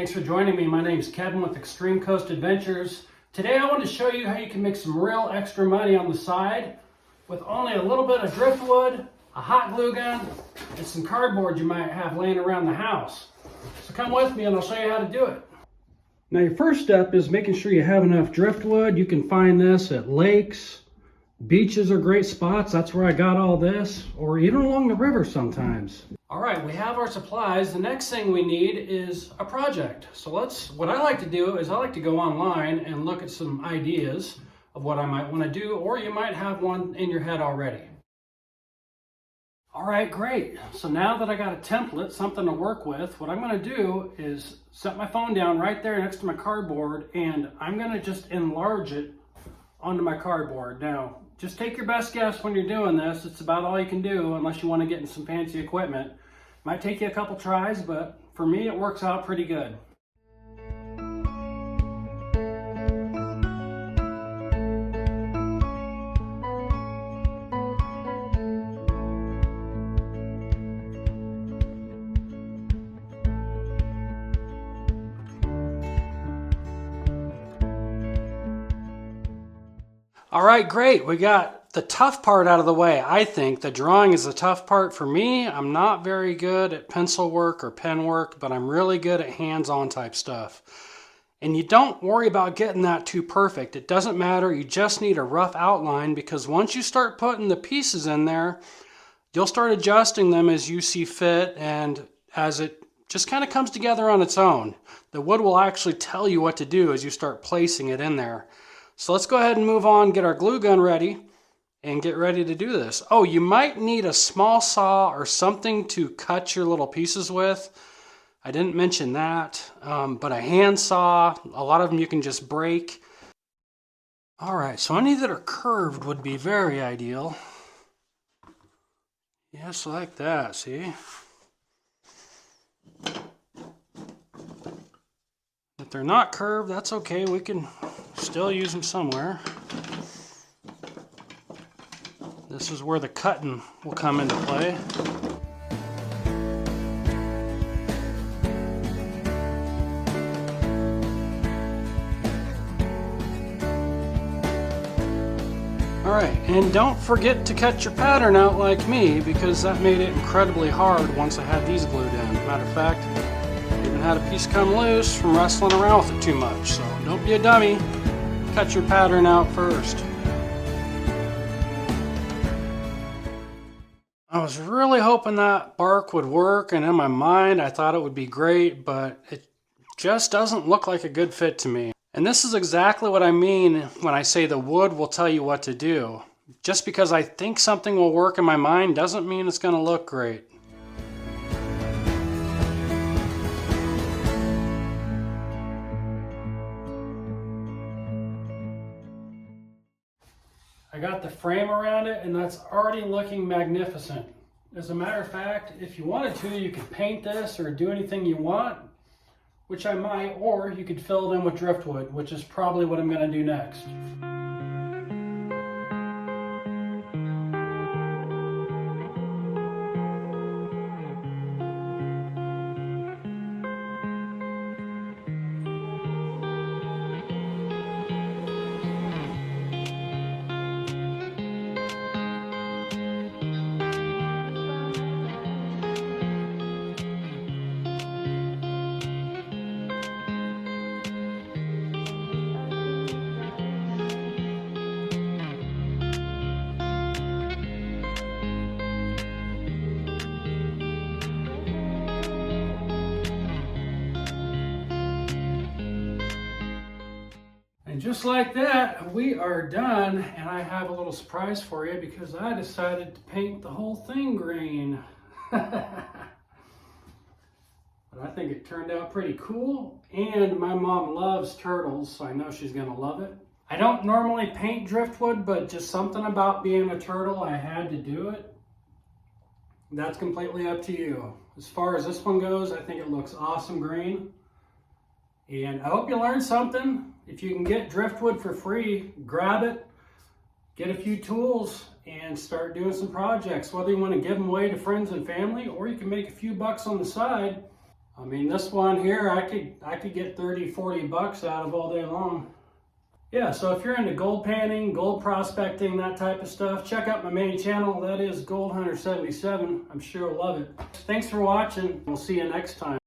Thanks for joining me. My name is Kevin with Extreme Coast Adventures. Today I want to show you how you can make some real extra money on the side with only a little bit of driftwood, a hot glue gun, and some cardboard you might have laying around the house. So come with me and I'll show you how to do it. Now your first step is making sure you have enough driftwood. You can find this at lakes, beaches are great spots. That's where I got all this, or even along the river sometimes. All right, we have our supplies. The next thing we need is a project. So what I like to do is I like to go online and look at some ideas of what I might want to do, or you might have one in your head already. All right, great. So now that I got a template, something to work with, what I'm going to do is set my phone down right there next to my cardboard, and I'm going to just enlarge it onto my cardboard. Now, just take your best guess when you're doing this. It's about all you can do unless you want to get in some fancy equipment. Might take you a couple tries, but for me it works out pretty good. All right, great. We got the tough part out of the way. I think the drawing is the tough part for me. I'm not very good at pencil work or pen work, but I'm really good at hands-on type stuff. And you don't worry about getting that too perfect. It doesn't matter. You just need a rough outline, because once you start putting the pieces in there, you'll start adjusting them as you see fit, and as it just kind of comes together on its own. The wood will actually tell you what to do as you start placing it in there. So let's go ahead and move on, get our glue gun ready, and get ready to do this. Oh, you might need a small saw or something to cut your little pieces with. I didn't mention that, but a hand saw, a lot of them you can just break. All right, so any that are curved would be very ideal. Yes, like that, see? If they're not curved, that's okay. We can still use them somewhere. This is where the cutting will come into play. All right, and don't forget to cut your pattern out like me, because that made it incredibly hard once I had these glued in. Matter of fact, I even had a piece come loose from wrestling around with it too much, so don't be a dummy. Cut your pattern out first. I was really hoping that bark would work, and in my mind I thought it would be great, but it just doesn't look like a good fit to me. And this is exactly what I mean when I say the wood will tell you what to do. Just because I think something will work in my mind doesn't mean it's going to look great. I got the frame around it, and that's already looking magnificent. As a matter of fact, if you wanted to, you could paint this or do anything you want, which I might, or you could fill it in with driftwood, which is probably what I'm going to do next. And just like that, we are done, and I have a little surprise for you because I decided to paint the whole thing green. But I think it turned out pretty cool, and my mom loves turtles, so I know she's gonna love it. I don't normally paint driftwood, but just something about being a turtle, I had to do it. That's completely up to you. As far as this one goes, I think it looks awesome green. And I hope you learned something. If you can get driftwood for free, grab it, get a few tools, and start doing some projects. Whether you want to give them away to friends and family, or you can make a few bucks on the side. I mean, this one here, I could get 30, 40 bucks out of all day long. Yeah, so if you're into gold panning, gold prospecting, that type of stuff, check out my main channel. That is Gold Hunter 77. I'm sure you'll love it. Thanks for watching. We'll see you next time.